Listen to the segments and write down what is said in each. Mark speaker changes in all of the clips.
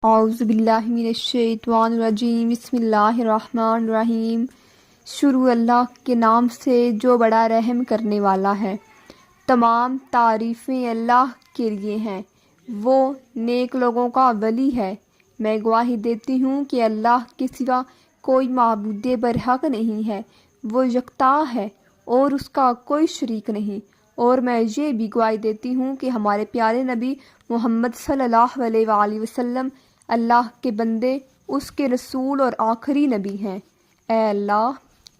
Speaker 1: اعوذ باللہ من الشیطان الرجیم بسم اللہ الرحمن الرحیم۔ شروع اللہ کے نام سے جو بڑا رحم کرنے والا ہے۔ تمام تعریفیں اللہ کے لیے ہیں، وہ نیک لوگوں کا ولی ہے۔ میں گواہی دیتی ہوں کہ اللہ کے سوا کوئی معبود برحق نہیں ہے، وہ یکتا ہے اور اس کا کوئی شریک نہیں۔ اور میں یہ بھی گواہی دیتی ہوں کہ ہمارے پیارے نبی محمد صلی اللہ علیہ وآلہ وسلم اللہ کے بندے، اس کے رسول اور آخری نبی ہیں۔ اے اللہ،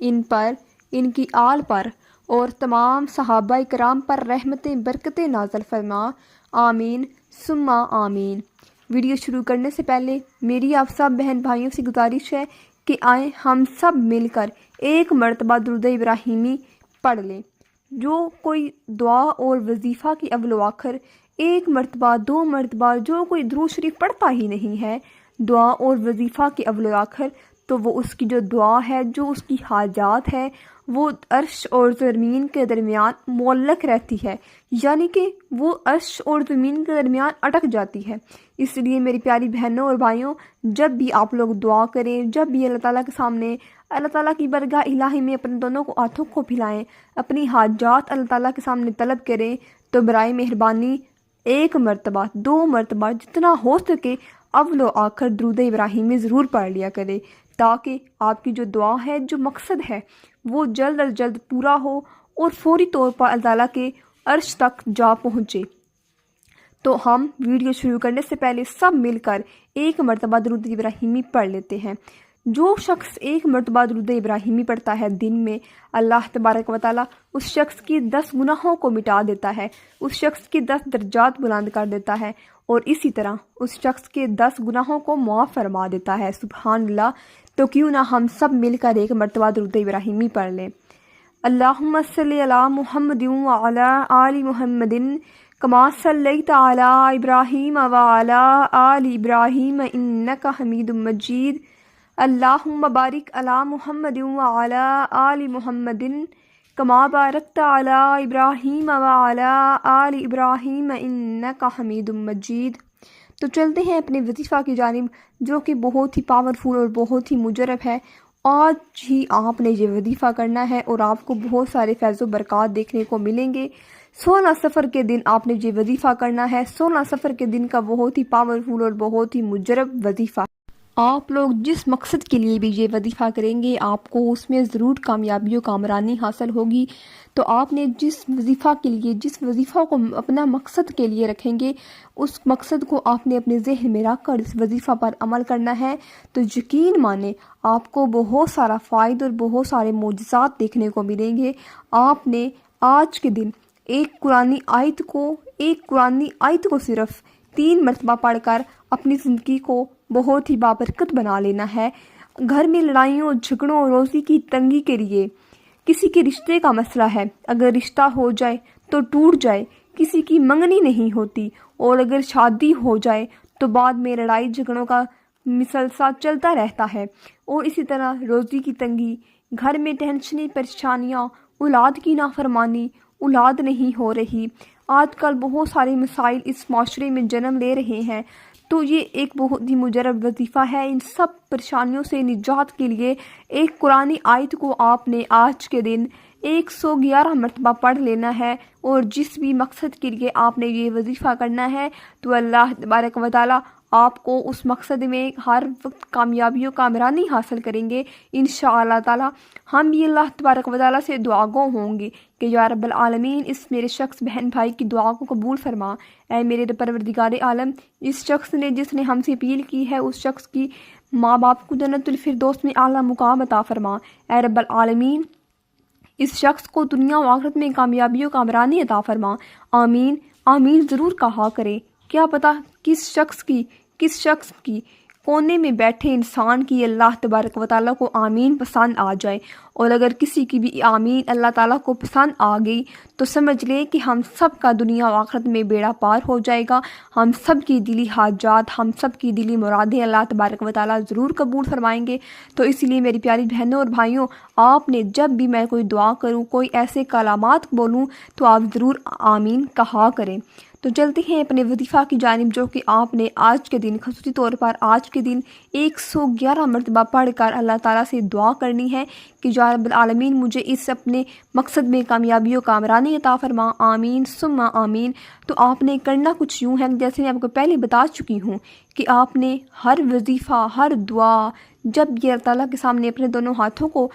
Speaker 1: ان پر، ان کی آل پر اور تمام صحابہ کرام پر رحمتیں برکتیں نازل فرما، آمین ثم آمین۔ ویڈیو شروع کرنے سے پہلے میری آپ سب بہن بھائیوں سے گزارش ہے کہ آئیں ہم سب مل کر ایک مرتبہ درود ابراہیمی پڑھ لیں۔ جو کوئی دعا اور وظیفہ کی اول و آخر ایک مرتبہ، دو مرتبہ، جو کوئی درود شریف پڑھتا ہی نہیں ہے دعا اور وظیفہ کے اول و آخر، تو وہ اس کی جو دعا ہے، جو اس کی حاجات ہے، وہ عرش اور زمین کے درمیان معلق رہتی ہے، یعنی کہ وہ عرش اور زمین کے درمیان اٹک جاتی ہے۔ اس لیے میری پیاری بہنوں اور بھائیوں، جب بھی آپ لوگ دعا کریں، جب بھی اللہ تعالیٰ کے سامنے، اللہ تعالیٰ کی برگاہ الہی میں اپنے دونوں کو ہاتھوں کو پھیلائیں، اپنی حاجات اللہ تعالیٰ کے سامنے طلب کریں، تو برائے مہربانی ایک مرتبہ، دو مرتبہ، جتنا ہو سکے اول و آخر درود ابراہیمی ضرور پڑھ لیا کرے، تاکہ آپ کی جو دعا ہے، جو مقصد ہے، وہ جلد از جلد پورا ہو اور فوری طور پر اللہ تعالیٰ کے عرش تک جا پہنچے۔ تو ہم ویڈیو شروع کرنے سے پہلے سب مل کر ایک مرتبہ درود ابراہیمی پڑھ لیتے ہیں۔ جو شخص ایک مرتبہ درود ابراہیمی پڑھتا ہے دن میں، اللہ تبارک و تعالیٰ اس شخص کی 10 گناہوں کو مٹا دیتا ہے، اس شخص کی 10 درجات بلند کر دیتا ہے، اور اسی طرح اس شخص کے 10 گناہوں کو معاف فرما دیتا ہے۔ سبحان اللہ۔ تو کیوں نہ ہم سب مل کر ایک مرتبہ درود ابراہیمی پڑھ لیں۔ اللہم صلی علی محمد وعلی آل محمد کما صلیت علی ابراہیم وعلی آل ابراہیم انک حمید مجید۔ اللہم بارک علی محمد وعلی آل محمد کما بارکت علی ابراہیم وعلی آل ابراہیم انک حمید مجید۔ تو چلتے ہیں اپنے وظیفہ کی جانب، جو کہ بہت ہی پاورفل اور بہت ہی مجرب ہے۔ آج ہی آپ نے یہ وظیفہ کرنا ہے اور آپ کو بہت سارے فیض و برکات دیکھنے کو ملیں گے۔ 16 صفر کے دن آپ نے یہ وظیفہ کرنا ہے۔ 16 صفر کے دن کا بہت ہی پاورفل اور بہت ہی مجرب وظیفہ۔ آپ لوگ جس مقصد کے لیے بھی یہ وظیفہ کریں گے، آپ کو اس میں ضرور کامیابی و کامرانی حاصل ہوگی۔ تو آپ نے جس وظیفہ کے لیے، جس وظیفہ کو اپنا مقصد کے لیے رکھیں گے، اس مقصد کو آپ نے اپنے ذہن میں رکھ کر اس وظیفہ پر عمل کرنا ہے، تو یقین مانیں آپ کو بہت سارا فائدہ اور بہت سارے معجزات دیکھنے کو ملیں گے۔ آپ نے آج کے دن ایک قرآنی آیت کو صرف 3 مرتبہ پڑھ کر اپنی زندگی کو بہت ہی بابرکت بنا لینا ہے۔ گھر میں لڑائیوں، جھگڑوں، روزی کی تنگی کے لیے، کسی کے رشتے کا مسئلہ ہے، اگر رشتہ ہو جائے تو ٹوٹ جائے، کسی کی منگنی نہیں ہوتی، اور اگر شادی ہو جائے تو بعد میں لڑائی جھگڑوں کا مسلسل چلتا رہتا ہے، اور اسی طرح روزی کی تنگی، گھر میں ٹینشنیں، پریشانیاں، اولاد کی نافرمانی، اولاد نہیں ہو رہی، آج کل بہت سارے مسائل اس معاشرے میں جنم لے رہے ہیں۔ تو یہ ایک بہت ہی مجرب وظیفہ ہے۔ ان سب پریشانیوں سے نجات کے لیے ایک قرآنی آیت کو آپ نے آج کے دن 111 مرتبہ پڑھ لینا ہے، اور جس بھی مقصد کے لیے آپ نے یہ وظیفہ کرنا ہے، تو اللہ تبارک و تعالیٰ آپ کو اس مقصد میں ہر وقت کامیابی و کامرانی حاصل کریں گے انشاءاللہ تعالیٰ۔ ہم بھی اللہ تبارک و تعالیٰ سے دعا گو ہوں گے کہ یا رب العالمین، اس میرے شخص بہن بھائی کی دعا کو قبول فرما۔ اے میرے پروردگار عالم، اس شخص نے جس نے ہم سے اپیل کی ہے، اس شخص کی ماں باپ کو جنت الفردوس میں اعلیٰ مقام عطا فرما۔ اے رب العالمین، اس شخص کو دنیا و آخرت میں کامیابی و کامرانی عطا فرما۔ آمین آمین ضرور کہا کرے۔ کیا پتہ کس شخص کی کونے میں بیٹھے انسان کی اللہ تبارک و تعالیٰ کو آمین پسند آ جائے، اور اگر کسی کی بھی آمین اللہ تعالیٰ کو پسند آ گئی تو سمجھ لے کہ ہم سب کا دنیا و آخرت میں بیڑا پار ہو جائے گا۔ ہم سب کی دلی حاجات، ہم سب کی دلی مرادیں اللہ تبارک و تعالیٰ ضرور قبول فرمائیں گے۔ تو اسی لیے میری پیاری بہنوں اور بھائیوں، آپ نے جب بھی میں کوئی دعا کروں، کوئی ایسے کلمات بولوں، تو آپ ضرور آمین کہا کریں۔ تو چلتے ہیں اپنے وظیفہ کی جانب، جو کہ آپ نے آج کے دن، خصوصی طور پر آج کے دن 111 مرتبہ پڑھ کر اللہ تعالیٰ سے دعا کرنی ہے کہ یا رب العالمین مجھے اس اپنے مقصد میں کامیابی و کامرانی عطا فرما، آمین ثم آمین۔ تو آپ نے کرنا کچھ یوں ہے، جیسے میں آپ کو پہلے بتا چکی ہوں کہ آپ نے ہر وظیفہ، ہر دعا، جب یہ اللہ تعالیٰ کے سامنے اپنے دونوں ہاتھوں کو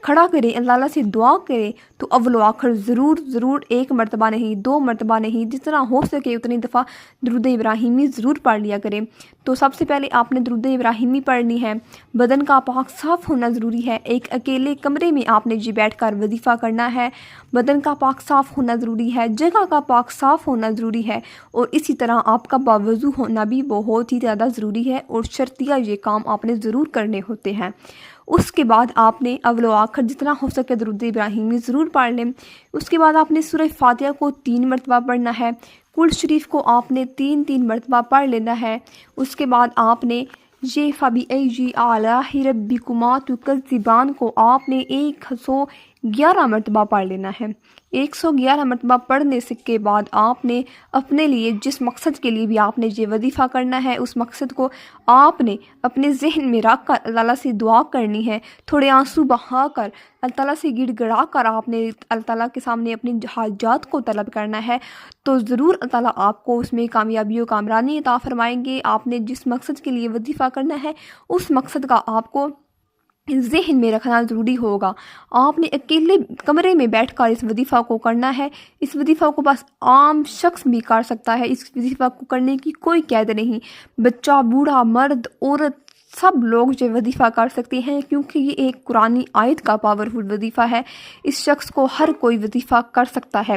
Speaker 1: کھڑا کرے، اللہ تعالیٰ سے دعا کرے، تو اول و آخر ضرور 1 مرتبہ نہیں، 2 مرتبہ نہیں، جتنا ہو سکے اتنی دفعہ درود ابراہیمی ضرور پڑھ لیا کریں۔ تو سب سے پہلے آپ نے درود ابراہیمی پڑھنی ہے، بدن کا پاک صاف ہونا ضروری ہے، ایک اکیلے کمرے میں آپ نے جی بیٹھ کر وظیفہ کرنا ہے، بدن کا پاک صاف ہونا ضروری ہے، جگہ کا پاک صاف ہونا ضروری ہے، اور اسی طرح آپ کا باوضو ہونا بھی بہت ہی زیادہ ضروری ہے، اور شرطیہ یہ کام آپ نے ضرور کرنے ہوتے ہیں۔ اس کے بعد آپ نے اول و آخر جتنا ہو سکے درود ابراہیمی ضرور پڑھ لیں۔ اس کے بعد آپ نے سورہ فاتحہ کو 3 مرتبہ پڑھنا ہے، کل شریف کو آپ نے 3 مرتبہ پڑھ لینا ہے۔ اس کے بعد آپ نے یہ فَبِأَيِّ آلَاءِ رَبِّكُمَا تُكَذِّبَانِ کو آپ نے 111 مرتبہ پڑھ لینا ہے۔ 111 مرتبہ پڑھنے کے بعد آپ نے اپنے لیے جس مقصد کے لیے بھی آپ نے یہ وظیفہ کرنا ہے، اس مقصد کو آپ نے اپنے ذہن میں رکھ کر اللہ تعالیٰ سے دعا کرنی ہے، تھوڑے آنسو بہا کر اللہ تعالیٰ سے گڑ گڑا کر آپ نے اللہ تعالیٰ کے سامنے اپنی حاجات کو طلب کرنا ہے، تو ضرور اللہ تعالیٰ آپ کو اس میں کامیابی و کامرانی عطا فرمائیں گے۔ آپ نے جس مقصد کے لیے وظیفہ کرنا ہے، اس مقصد کا آپ کو ذہن میں رکھنا ضروری ہوگا۔ آپ نے اکیلے کمرے میں بیٹھ کر اس وظیفہ کو کرنا ہے۔ اس وظیفہ کو بس عام شخص بھی کر سکتا ہے، اس وظیفہ کو کرنے کی کوئی قید نہیں، بچہ، بوڑھا، مرد، عورت، سب لوگ یہ وظیفہ کر سکتے ہیں، کیونکہ یہ ایک قرآنی آیت کا پاورفل وظیفہ ہے، اس شخص کو ہر کوئی وظیفہ کر سکتا ہے۔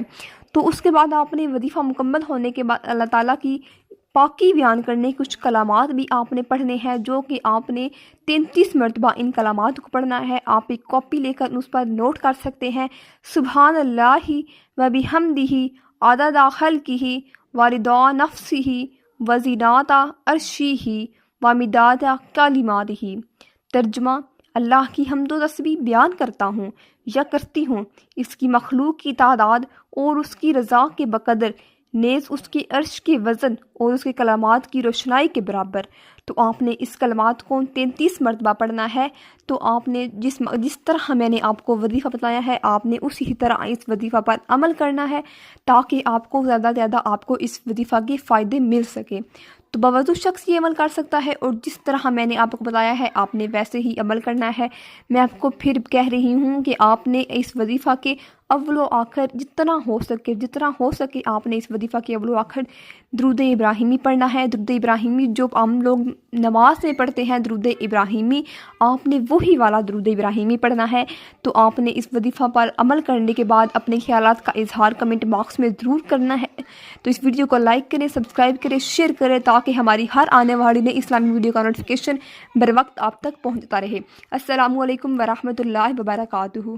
Speaker 1: تو اس کے بعد آپ نے وظیفہ مکمل ہونے کے بعد اللہ تعالیٰ کی پاکی بیان کرنے کچھ کلمات بھی آپ نے پڑھنے ہیں، جو کہ آپ نے 33 مرتبہ ان کلمات کو پڑھنا ہے۔ آپ ایک کاپی لے کر اس پر نوٹ کر سکتے ہیں، سبحان اللہ و بحمدہ عدد خلقہ و رضا نفسہ و زینت عرشہ و مداد کلماتہ۔ ترجمہ: اللہ کی حمد و تسبیح بیان کرتا ہوں یا کرتی ہوں اس کی مخلوق کی تعداد اور اس کی رضا کے بقدر، نیز اس کے عرش کے وزن اور اس کے کلمات کی روشنائی کے برابر۔ تو آپ نے اس کلمات کو 33 مرتبہ پڑھنا ہے۔ تو آپ نے جس طرح میں نے آپ کو وظیفہ بتایا ہے، آپ نے اسی طرح اس وظیفہ پر عمل کرنا ہے، تاکہ آپ کو زیادہ سے زیادہ آپ کو اس وظیفہ کے فائدے مل سکے۔ تو باوضو شخص یہ عمل کر سکتا ہے، اور جس طرح میں نے آپ کو بتایا ہے آپ نے ویسے ہی عمل کرنا ہے۔ میں آپ کو پھر کہہ رہی ہوں کہ آپ نے اس وظیفہ کے اول و آخر جتنا ہو سکے آپ نے اس وظیفہ کے اول و آخر درود ابراہیمی پڑھنا ہے۔ درود ابراہیمی جو ہم لوگ نماز میں پڑھتے ہیں، درود ابراہیمی، آپ نے وہی والا درود ابراہیمی پڑھنا ہے۔ تو آپ نے اس وظیفہ پر عمل کرنے کے بعد اپنے خیالات کا اظہار کمنٹ باکس میں ضرور کرنا ہے۔ تو اس ویڈیو کو لائک کریں، سبسکرائب کریں، شیئر کریں، تاکہ ہماری ہر آنے والی نئی اسلامی ویڈیو کا نوٹیفیکیشن بر وقت آپ تک پہنچتا رہے۔ السلام علیکم ورحمۃ اللہ وبرکاتہ۔